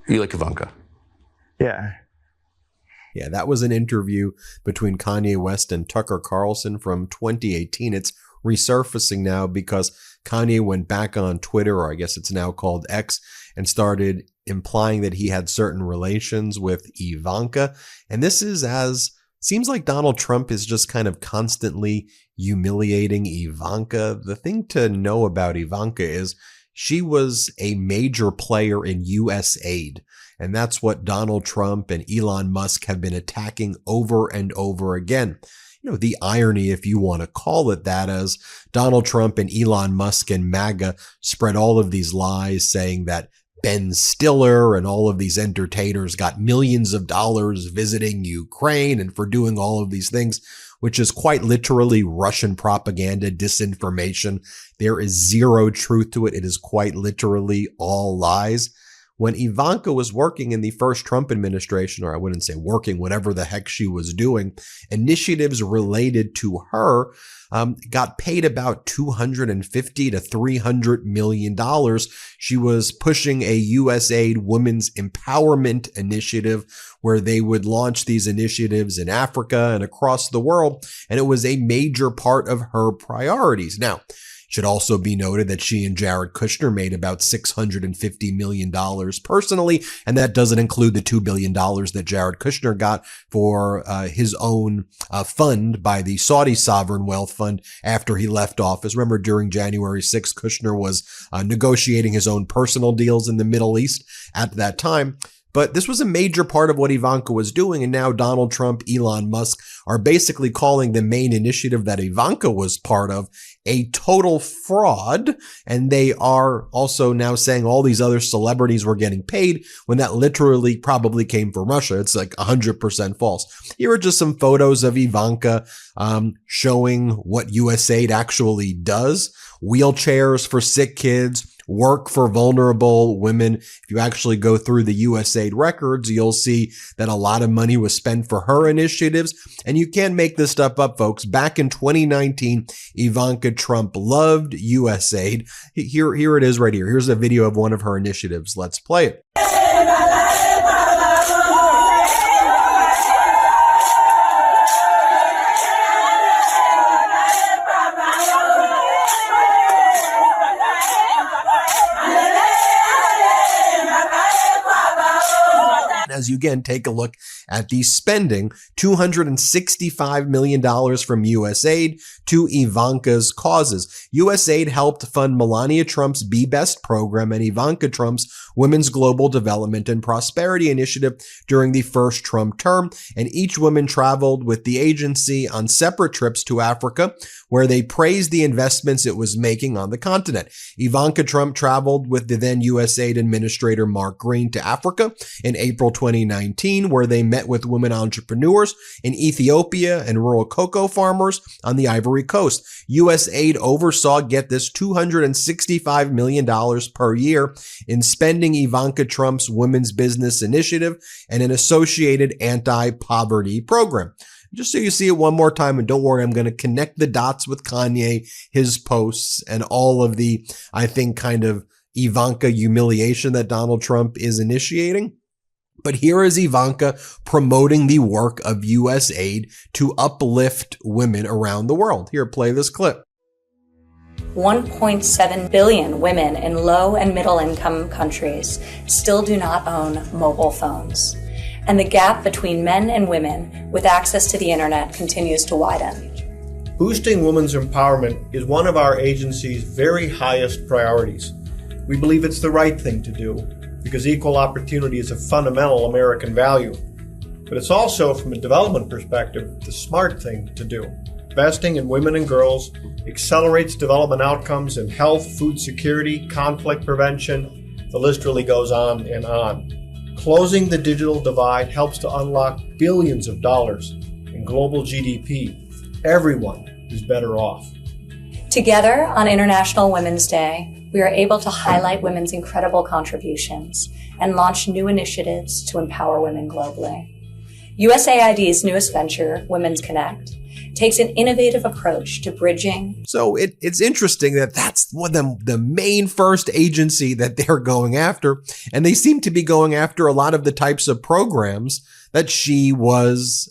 You like Ivanka? Yeah. Yeah, that was an interview between Kanye West and Tucker Carlson from 2018. It's resurfacing now because Kanye went back on Twitter, or I guess it's now called X, and started implying that he had certain relations with Ivanka. And this is seems like Donald Trump is just kind of constantly humiliating Ivanka. The thing to know about Ivanka is she was a major player in U.S. aid. And that's what Donald Trump and Elon Musk have been attacking over and over again. You know, the irony, if you want to call it that, as Donald Trump and Elon Musk and MAGA spread all of these lies saying that Ben Stiller and all of these entertainers got millions of dollars visiting Ukraine and for doing all of these things, which is quite literally Russian propaganda, disinformation. There is zero truth to it. It is quite literally all lies. When Ivanka was working in the first Trump administration, or I wouldn't say working, whatever the heck she was doing, initiatives related to her got paid about $250 to $300 million. She was pushing a USAID Women's Empowerment Initiative where they would launch these initiatives in Africa and across the world, and it was a major part of her priorities. Now, it should also be noted that she and Jared Kushner made about $650 million personally, and that doesn't include the $2 billion that Jared Kushner got for his own fund by the Saudi Sovereign Wealth Fund after he left office. Remember, during January 6th, Kushner was negotiating his own personal deals in the Middle East at that time. But this was a major part of what Ivanka was doing, and now Donald Trump, Elon Musk are basically calling the main initiative that Ivanka was part of a total fraud, and they are also now saying all these other celebrities were getting paid when that literally probably came from Russia. It's like 100% false. Here are just some photos of Ivanka showing what USAID actually does. Wheelchairs for sick kids, work for vulnerable women. If you actually go through the USAID records, you'll see that a lot of money was spent for her initiatives. And you can't make this stuff up, folks. Back in 2019, Ivanka Trump loved USAID. Here it is right here. Here's a video of one of her initiatives. Let's play it. As you again take a look at the spending, $265 million from USAID to Ivanka's causes. USAID helped fund Melania Trump's Be Best program and Ivanka Trump's Women's Global Development and Prosperity Initiative during the first Trump term, and each woman traveled with the agency on separate trips to Africa, where they praised the investments it was making on the continent. Ivanka Trump traveled with the then USAID Administrator Mark Green to Africa in April 2019, where they met with women entrepreneurs in Ethiopia and rural cocoa farmers on the Ivory Coast. USAID oversaw, get this, $265 million per year in spending Ivanka Trump's Women's Business Initiative and an associated anti-poverty program. Just so you see it one more time, and don't worry, I'm going to connect the dots with Kanye, his posts, and all of the, I think, kind of Ivanka humiliation that Donald Trump is initiating. But here is Ivanka promoting the work of USAID to uplift women around the world. Here, play this clip. 1.7 billion women in low and middle income countries still do not own mobile phones. And the gap between men and women with access to the internet continues to widen. Boosting women's empowerment is one of our agency's very highest priorities. We believe it's the right thing to do because equal opportunity is a fundamental American value. But it's also, from a development perspective, the smart thing to do. Investing in women and girls accelerates development outcomes in health, food security, conflict prevention. The list really goes on and on. Closing the digital divide helps to unlock billions of dollars in global GDP. Everyone is better off. Together on International Women's Day, we are able to highlight women's incredible contributions and launch new initiatives to empower women globally. USAID's newest venture, Women's Connect, takes an innovative approach to bridging. So it's interesting that that's one of the main first agency that they're going after. And they seem to be going after a lot of the types of programs that she was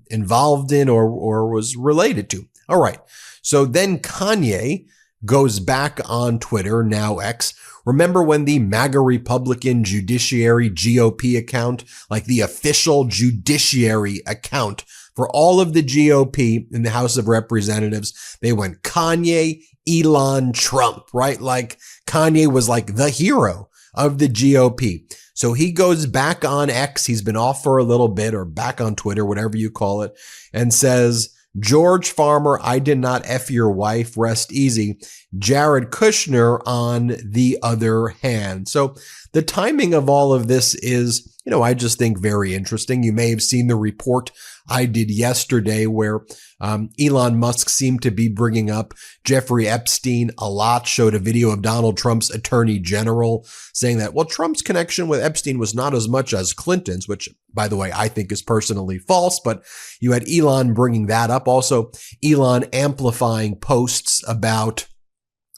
involved in or was related to. All right. So then Kanye goes back on Twitter, now X. Remember when the MAGA Republican Judiciary GOP account, like the official judiciary account for all of the GOP in the House of Representatives, they went Kanye, Elon, Trump, right? Like Kanye was like the hero of the GOP. So he goes back on X. He's been off for a little bit, or back on Twitter, whatever you call it, and says, George Farmer, I did not F your wife, rest easy. Jared Kushner on the other hand. So the timing of all of this is, I just think very interesting. You may have seen the report I did yesterday where Elon Musk seemed to be bringing up Jeffrey Epstein a lot, showed a video of Donald Trump's attorney general saying that, well, Trump's connection with Epstein was not as much as Clinton's, which, by the way, I think is personally false, but you had Elon bringing that up. Also, Elon amplifying posts about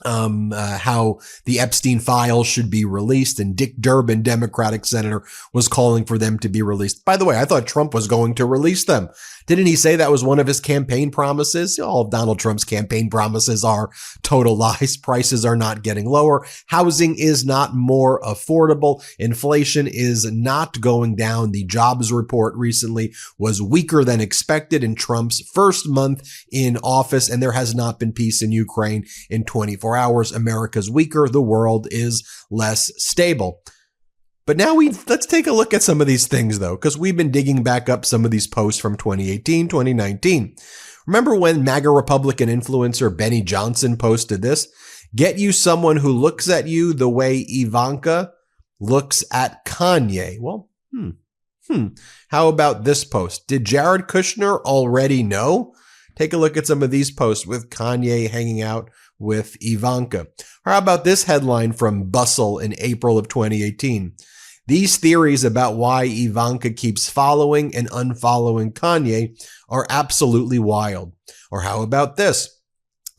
how the Epstein files should be released, and Dick Durbin, Democratic senator, was calling for them to be released. By the way, I thought Trump was going to release them. Didn't he say that was one of his campaign promises? All of Donald Trump's campaign promises are total lies. Prices are not getting lower. Housing is not more affordable. Inflation is not going down. The jobs report recently was weaker than expected in Trump's first month in office, and there has not been peace in Ukraine in 24 hours. America's weaker. The world is less stable. But now let's take a look at some of these things, though, because we've been digging back up some of these posts from 2018, 2019. Remember when MAGA Republican influencer Benny Johnson posted this? Get you someone who looks at you the way Ivanka looks at Kanye. Well, How about this post? Did Jared Kushner already know? Take a look at some of these posts with Kanye hanging out with Ivanka. Or how about this headline from Bustle in April of 2018? These theories about why Ivanka keeps following and unfollowing Kanye are absolutely wild. Or how about this?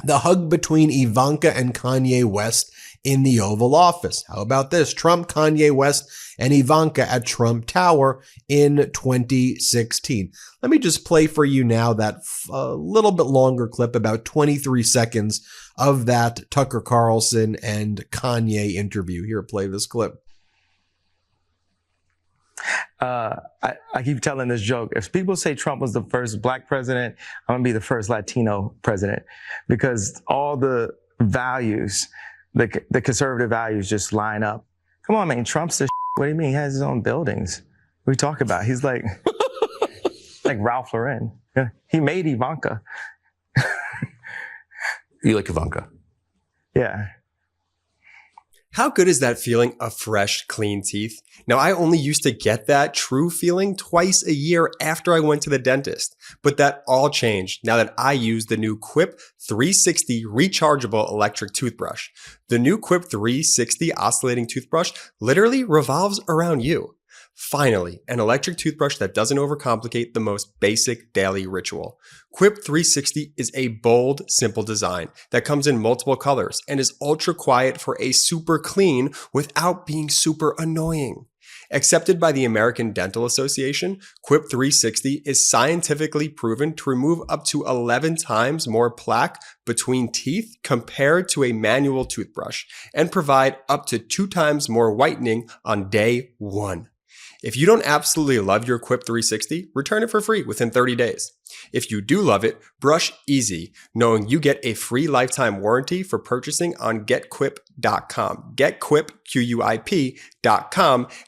The hug between Ivanka and Kanye West in the Oval Office. How about this? Trump, Kanye West, and Ivanka at Trump Tower in 2016. Let me just play for you now that little bit longer clip, about 23 seconds of that Tucker Carlson and Kanye interview. Here, play this clip. I keep telling this joke. If people say Trump was the first black president, I'm going to be the first Latino president, because all the values, the conservative values just line up. Come on, man. Trump's the What do you mean? He has his own buildings. What are you talking about? He's like, like Ralph Lauren. He made Ivanka. You like Ivanka? Yeah. How good is that feeling of fresh, clean teeth? Now, I only used to get that true feeling twice a year after I went to the dentist, but that all changed now that I use the new Quip 360 rechargeable electric toothbrush. The new Quip 360 oscillating toothbrush literally revolves around you. Finally, an electric toothbrush that doesn't overcomplicate the most basic daily ritual. Quip 360 is a bold, simple design that comes in multiple colors and is ultra quiet for a super clean without being super annoying. Accepted by the American Dental Association, Quip 360 is scientifically proven to remove up to 11 times more plaque between teeth compared to a manual toothbrush and provide up to 2 times more whitening on day 1. If you don't absolutely love your Quip 360, return it for free within 30 days. If you do love it, brush easy, knowing you get a free lifetime warranty for purchasing on getquip.com, getquip.com,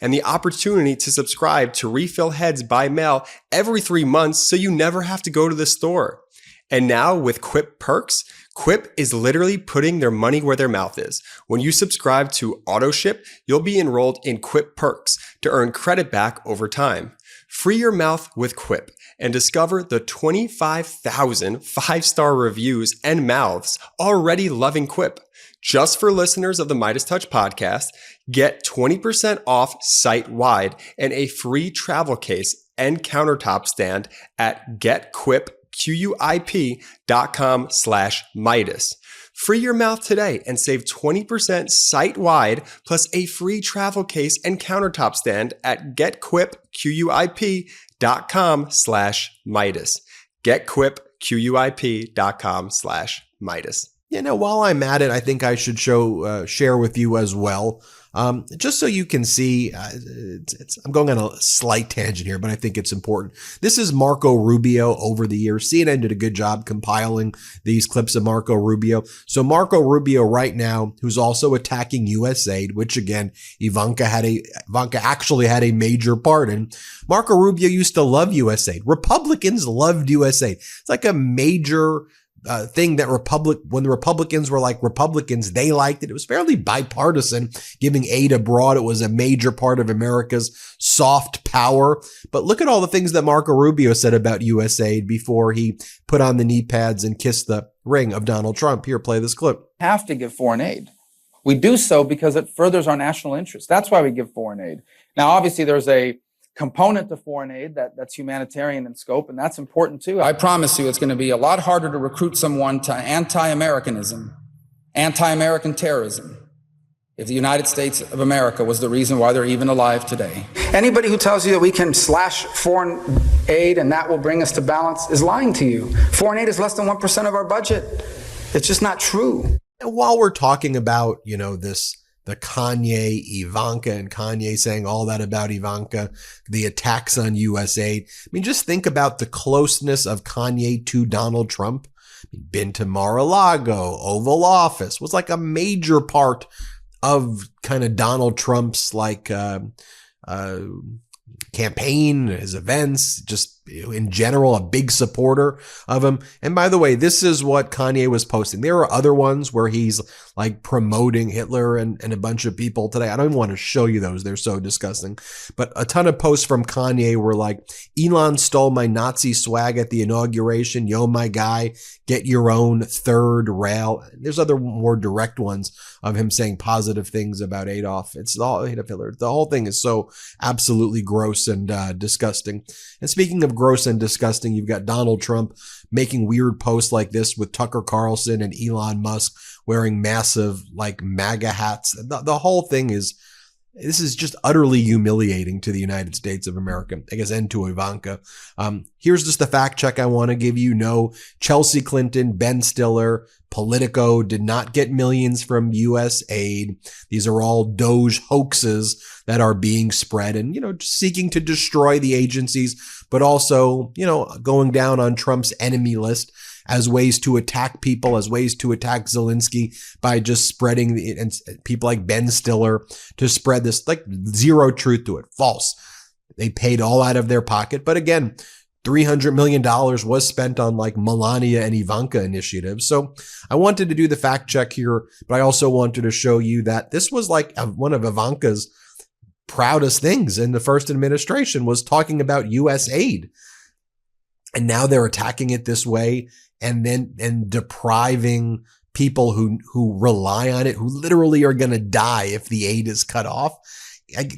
and the opportunity to subscribe to refill heads by mail every 3 months so you never have to go to the store. And now with Quip Perks, Quip is literally putting their money where their mouth is. When you subscribe to AutoShip, you'll be enrolled in Quip Perks to earn credit back over time. Free your mouth with Quip and discover the 25,000 5-star reviews and mouths already loving Quip. Just for listeners of the MeidasTouch podcast, get 20% off site-wide and a free travel case and countertop stand at getquip.com. getquip.com/Meidas. Free your mouth today and save 20% site-wide plus a free travel case and countertop stand at getquip.com/Meidas. getquip.com/Meidas. While I'm at it, I think I should share with you as well. Just so you can see, I'm going on a slight tangent here, but I think it's important. This is Marco Rubio over the years. CNN did a good job compiling these clips of Marco Rubio. So Marco Rubio right now, who's also attacking USAID, which again, Ivanka actually had a major part in. Marco Rubio used to love USAID. Republicans loved USAID. It's like a major thing that when the Republicans were like Republicans, they liked it. It was fairly bipartisan, giving aid abroad. It was a major part of America's soft power. But look at all the things that Marco Rubio said about USAID before he put on the knee pads and kissed the ring of Donald Trump. Here, play this clip. Have to give foreign aid. We do so because it furthers our national interest. That's why we give foreign aid. Now, obviously, there's a component to foreign aid that's humanitarian in scope, and that's important too. I promise you it's going to be a lot harder to recruit someone to anti-Americanism, anti-American terrorism, if the United States of America was the reason why they're even alive today. Anybody who tells you that we can slash foreign aid and that will bring us to balance is lying to you. Foreign aid is less than 1% of our budget. It's just not true. And while we're talking about, the Kanye, Ivanka, and Kanye saying all that about Ivanka, the attacks on USAID. I mean, just think about the closeness of Kanye to Donald Trump. Been to Mar-a-Lago, Oval Office, was like a major part of kind of Donald Trump's campaign, his events, just in general, a big supporter of him. And by the way, this is what Kanye was posting. There are other ones where he's like promoting Hitler and a bunch of people today. I don't even want to show you those. They're so disgusting. But a ton of posts from Kanye were like, Elon stole my Nazi swag at the inauguration. Yo, my guy, get your own third rail. There's other more direct ones of him saying positive things about Adolf. It's all Hitler. The whole thing is so absolutely gross and disgusting. And speaking of gross and disgusting, you've got Donald Trump making weird posts like this with Tucker Carlson and Elon Musk wearing massive MAGA hats. The whole thing this is just utterly humiliating to the United States of America, I guess, and to Ivanka. Here's just the fact check I want to give you. No, Chelsea Clinton, Ben Stiller, Politico did not get millions from USAID. These are all Doge hoaxes that are being spread and, seeking to destroy the agencies, but also, going down on Trump's enemy list as ways to attack people, as ways to attack Zelensky by just spreading and people like Ben Stiller to spread this, zero truth to it. False. They paid all out of their pocket. But again, $300 million was spent on Melania and Ivanka initiatives. So I wanted to do the fact check here, but I also wanted to show you that this was one of Ivanka's proudest things in the first administration was talking about USAID. And now they're attacking it this way and depriving people who rely on it, who literally are going to die if the aid is cut off.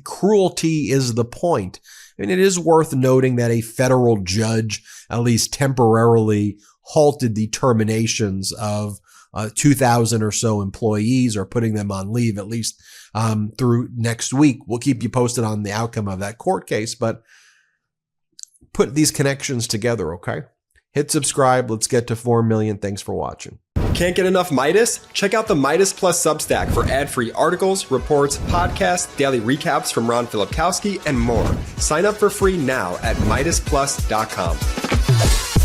Cruelty is the point. And it is worth noting that a federal judge, at least temporarily, halted the terminations of 2,000 or so employees, or putting them on leave at least through next week. We'll keep you posted on the outcome of that court case, but put these connections together, okay? Hit subscribe. Let's get to 4 million. Thanks for watching. Can't get enough Meidas? Check out the Meidas Plus Substack for ad-free articles, reports, podcasts, daily recaps from Ron Filipkowski, and more. Sign up for free now at MeidasPlus.com.